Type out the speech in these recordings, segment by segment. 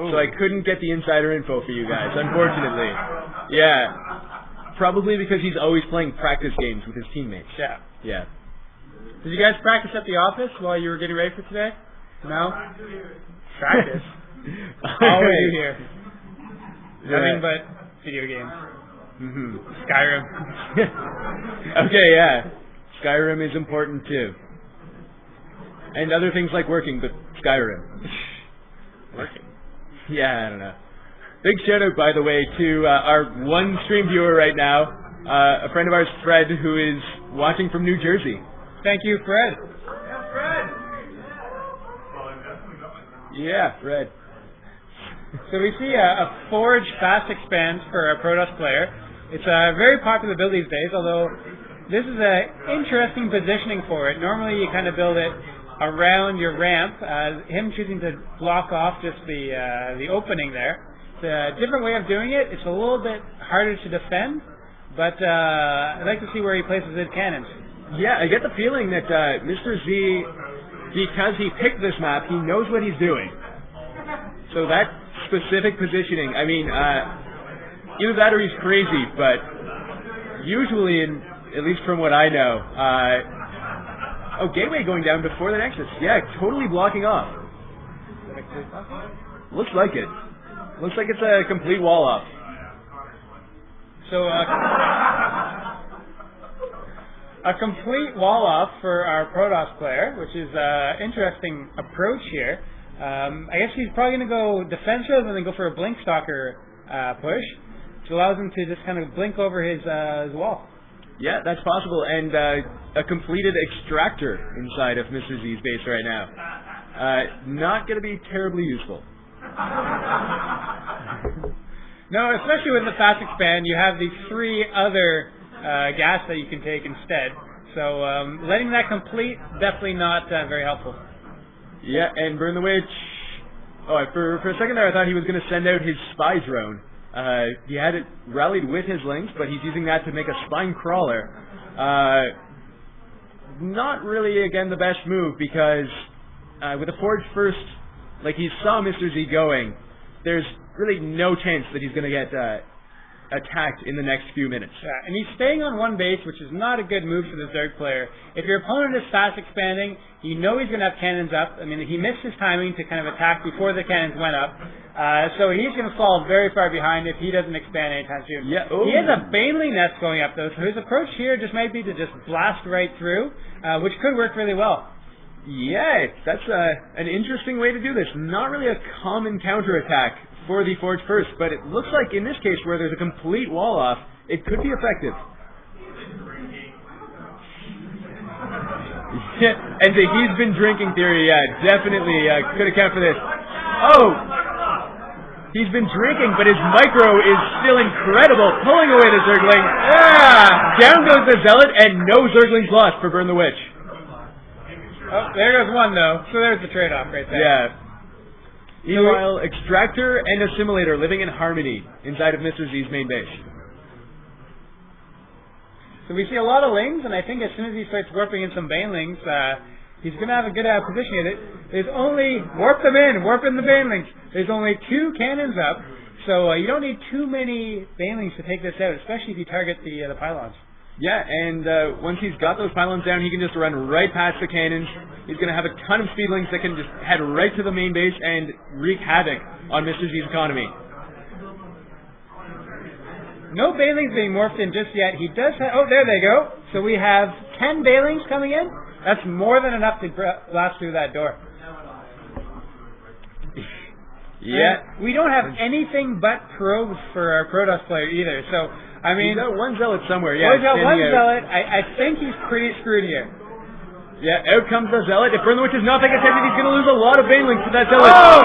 so I couldn't get the insider info for you guys, unfortunately. Yeah. Probably because he's always playing practice games with his teammates. Yeah. Yeah. Did you guys practice at the office while you were getting ready for today? No? Practice? All we do here. Nothing but video games. Skyrim. Okay, yeah. Skyrim is important too. And other things like working, but Skyrim. Working? Yeah, I don't know. Big shout out, by the way, to our one stream viewer right now, a friend of ours, Fred, who is watching from New Jersey. Thank you, Fred. Yeah, Fred. So we see a Forge fast expand for a Protoss player. It's a very popular build these days, although this is an interesting positioning for it. Normally you kind of build it around your ramp. Him choosing to block off just the opening there. It's a different way of doing it. It's a little bit harder to defend, but I'd like to see where he places his cannons. Yeah, I get the feeling that Mr. Z, because he picked this map, he knows what he's doing. So that specific positioning, I mean, either that or he's crazy, but usually, at least from what I know, Gateway going down before the Nexus. Yeah, totally blocking off. Looks like it. Looks like it's a complete wall off. So, a complete wall off for our Protoss player, which is an interesting approach here. I guess he's probably going to go defensive and then go for a Blink Stalker push, which allows him to just kind of blink over his wall. Yeah, that's possible, and a completed extractor inside of Mr. Z's base right now. Not going to be terribly useful. No, especially with the fast expand, you have these 3 other gas that you can take instead. So letting that complete, definitely not very helpful. Yeah, and Burn the Witch. Oh, for a second there, I thought he was going to send out his spy drone. He had it rallied with his links, but he's using that to make a spine crawler. Not really, again, the best move, because with a Forge first, like he saw Mr. Z going, there's really no chance that he's going to get attacked in the next few minutes. Yeah, and he's staying on one base, which is not a good move for the Zerg player. If your opponent is fast expanding, you know he's going to have cannons up. I mean, he missed his timing to kind of attack before the cannons went up. So he's going to fall very far behind if he doesn't expand anytime soon. Yeah, he has a Baneling nest going up, though, so his approach here just might be to just blast right through, which could work really well. Yeah, that's an interesting way to do this. Not really a common counterattack for the Forge First, but it looks like in this case where there's a complete wall off, it could be effective. Yeah, and the he's been drinking theory, yeah, definitely could account for this. Oh! He's been drinking, but his micro is still incredible, pulling away the Zergling. Yeah! Down goes the Zealot, and no Zerglings lost for Burn the Witch. Oh, there goes one, though. So there's the trade-off right there. Yeah. Meanwhile, Extractor and Assimilator living in harmony inside of Mr. Z's main base. So we see a lot of lings, and I think as soon as he starts warping in some Banelings, he's going to have a good position in it. There's only, warp them in, warp in the Banelings. There's only 2 cannons up, so you don't need too many Banelings to take this out, especially if you target the pylons. Yeah, and once he's got those pylons down, he can just run right past the cannons. He's going to have a ton of speedlings that can just head right to the main base and wreak havoc on Mr. Z's economy. No Banelings being morphed in just yet. He does have, oh, there they go. So we have 10 Banelings coming in. That's more than enough to blast through that door. Yeah. And we don't have anything but probes for our Protoss player either, so I mean, he's got one Zealot somewhere, yeah. He's got one Zealot. I think he's pretty screwed here. Yeah, out comes the Zealot. If Burn the Witch is not paying attention, he's going to lose a lot of Banelings to that Zealot. Oh!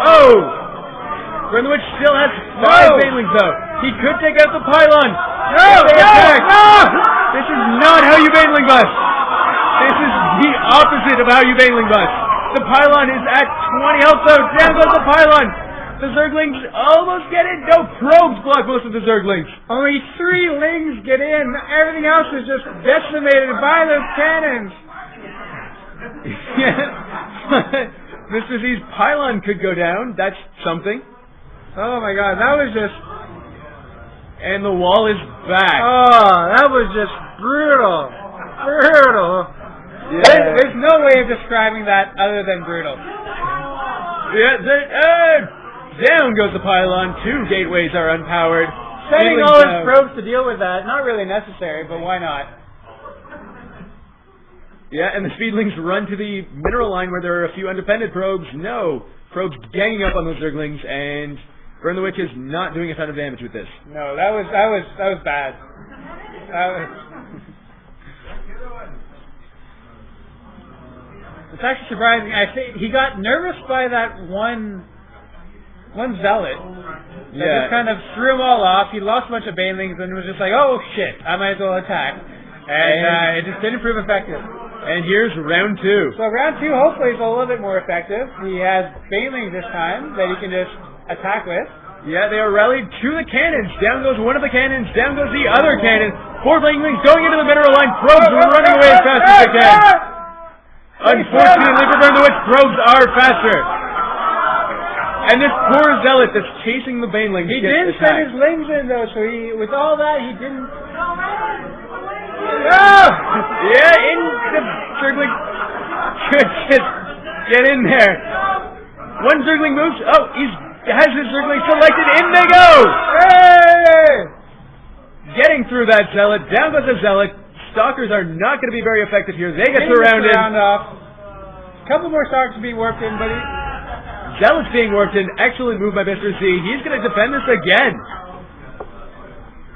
Oh! Burn the Witch still has 5 Banelings, though. He could take out the pylon. No! This is not how you Baneling bust. This is the opposite of how you Baneling bust. The pylon is at 20 health, though. Down goes the pylon. The Zerglings almost get in. No, probes block most of the Zerglings. Only 3 lings get in. Everything else is just decimated by those cannons. Mr. Z's pylon could go down. That's something. Oh my god, that was just... And the wall is back. Oh, that was just brutal. Brutal. Yeah. There's no way of describing that other than brutal. Yeah, down goes the pylon. 2 gateways are unpowered. Sending all his probes to deal with that, not really necessary, but why not? Yeah, and the Speedlings run to the mineral line where there are a few undependent probes. No. Probes ganging up on those Zerglings, and Burn the Witch is not doing a ton of damage with this. No, that was bad. It's actually surprising. I think he got nervous by that one zealot. That just kind of threw him all off. He lost a bunch of banelings and was just like, oh shit, I might as well attack. And it just didn't prove effective. And here's round 2. So round 2 hopefully is a little bit more effective. He has banelings this time that he can just attack with. Yeah, they are rallied to the cannons. Down goes one of the cannons. Down goes the other cannon. 4 banelings going into the mineral line. Probes running away as fast as they can. Unfortunately for Burn the Witch, probes are faster. And this poor zealot that's chasing the banelings. He didn't send his lings in though, so with all that he didn't. Oh! Yeah, in the Zergling should just get in there. One Zergling moves. Oh, he has his Zergling selected. In they go! Hey! Getting through that zealot. Down goes the zealot. Stalkers are not going to be very effective here. They get surrounded. A couple more stalkers to be warped in, buddy. Zealot's being warped in. Excellent move by Mr. Z. He's going to defend this again.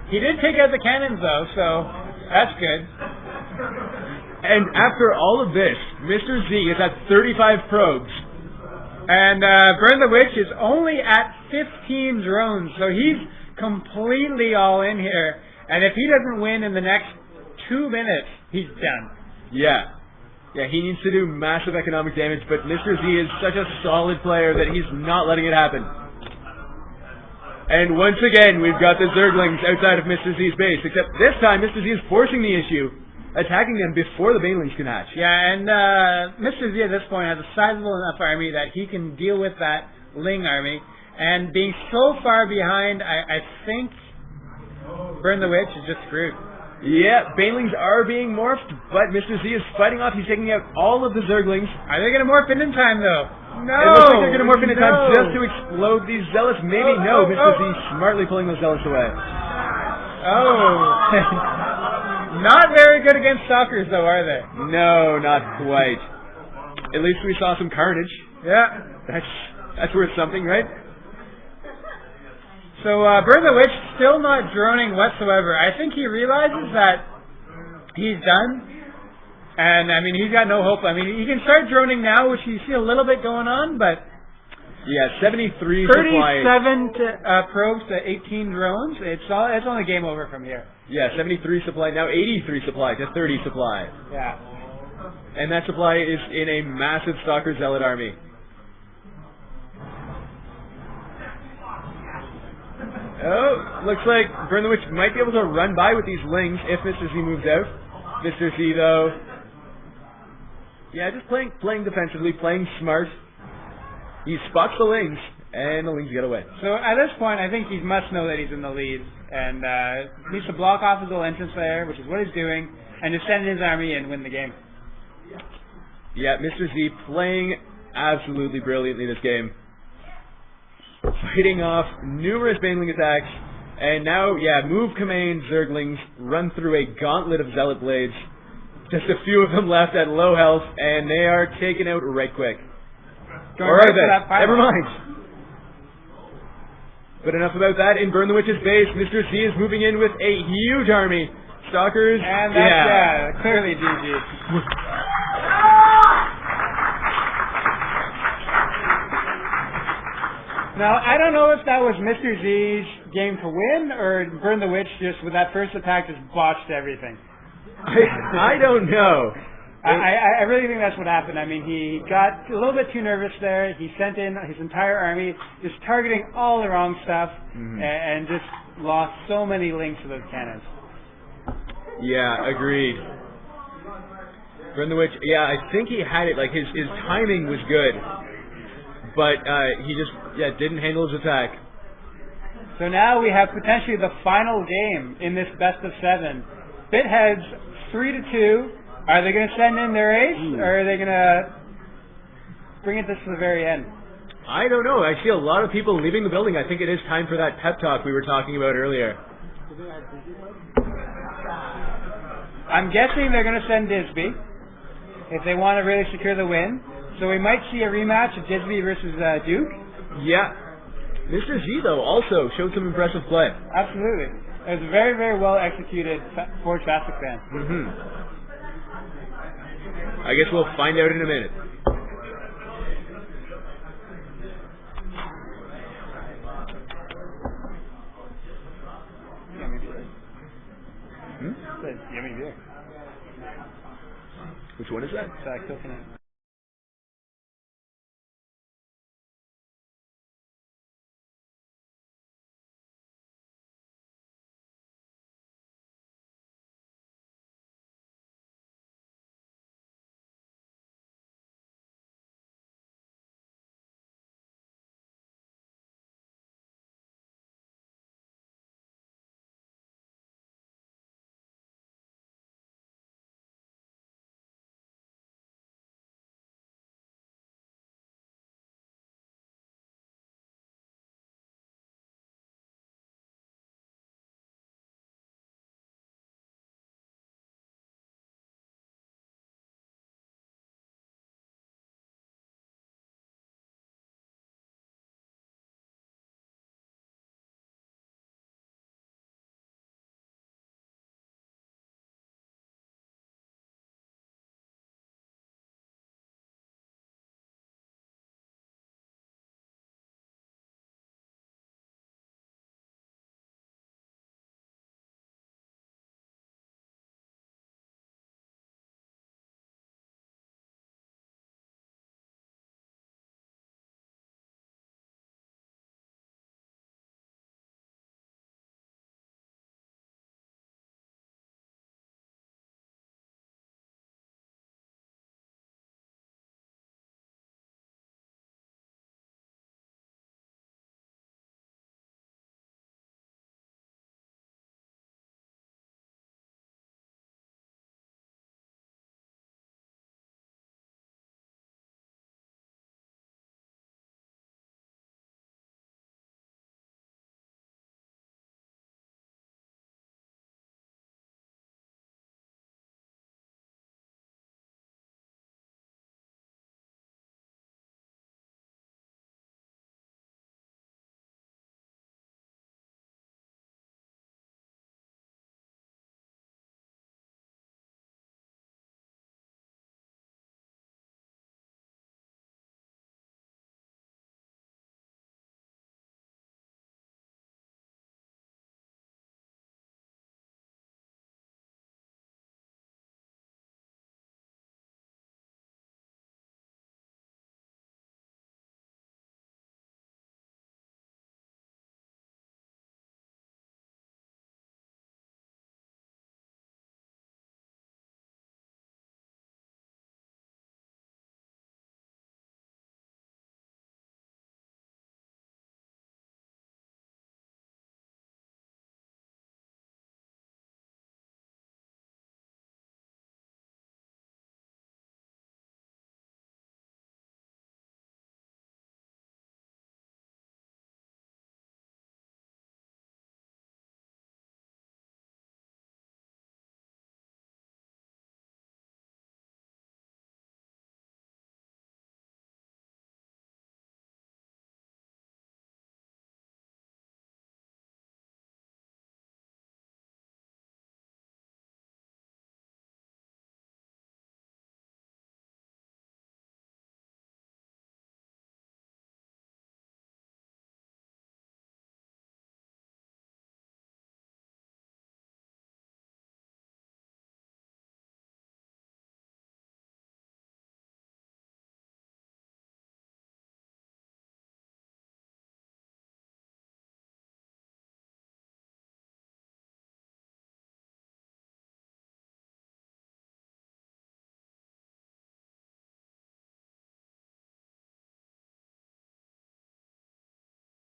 He did take out the cannons, though, so that's good. And after all of this, Mr. Z is at 35 probes. And Burn the Witch is only at 15 drones, so he's completely all in here. And if he doesn't win in the next 2 minutes, he's done. Yeah. Yeah, he needs to do massive economic damage, but Mr. Z is such a solid player that he's not letting it happen. And once again, we've got the Zerglings outside of Mr. Z's base, except this time Mr. Z is forcing the issue, attacking them before the banelings can hatch. Yeah, and Mr. Z at this point has a sizable enough army that he can deal with that Ling army. And being so far behind, I think Burn the Witch is just screwed. Yeah, banelings are being morphed, but Mr. Z is fighting off. He's taking out all of the Zerglings. Are they going to morph in time, though? No! It looks like they're going to morph in time just to explode these zealots. Maybe no. Mr. Z smartly pulling those zealots away. Oh. Not very good against stalkers, though, are they? No, not quite. At least we saw some carnage. Yeah. That's worth something, right? So Burn the Witch still not droning whatsoever. I think he realizes that he's done. And, I mean, he's got no hope. I mean, he can start droning now, which you see a little bit going on, but... Yeah, 73 supplies. 37 probes to 18 drones. It's only game over from here. Yeah, 73 supply. Now 83 supply to 30 supply. Yeah. And that supply is in a massive Stalker Zealot army. Oh, looks like Burn the Witch might be able to run by with these Lings if Mr. Z moves out. Mr. Z, though... Yeah, just playing defensively, playing smart. He spots the Lings, and the Lings get away. So at this point, I think he must know that he's in the lead, and needs to block off his little entrance there, which is what he's doing, and just send his army and win the game. Yeah, Mr. Z playing absolutely brilliantly this game. Fighting off numerous Baneling attacks, and now, yeah, move command Zerglings run through a gauntlet of Zealot Blades. Just a few of them left at low health, and they are taken out right quick. Or are they? Never mind. But enough about that. In Burn the Witch's base, Mr. Z is moving in with a huge army. Stalkers, and that's, clearly GG. Now, I don't know if that was Mr. Z's game to win, or Burn the Witch just, with that first attack, just botched everything. I don't know. I really think that's what happened. I mean, he got a little bit too nervous there. He sent in his entire army, just targeting all the wrong stuff, and just lost so many links to those cannons. Yeah, agreed. Burn the Witch, yeah, I think he had it, like, his timing was good. but he just didn't handle his attack. So now we have potentially the final game in this best of 7. Bitheads 3-2. Are they going to send in their ace, or are they going to bring it to the very end? I don't know. I see a lot of people leaving the building. I think it is time for that pep talk we were talking about earlier. I'm guessing they're going to send Disby if they want to really secure the win. So we might see a rematch of Disby versus Duke. Yeah. Mr. Z, though, also showed some impressive play. Absolutely. It was a very, very well executed Forge Fast Expand. I guess we'll find out in a minute. Yummy beer. Yummy beer. Which one is that? Coconut.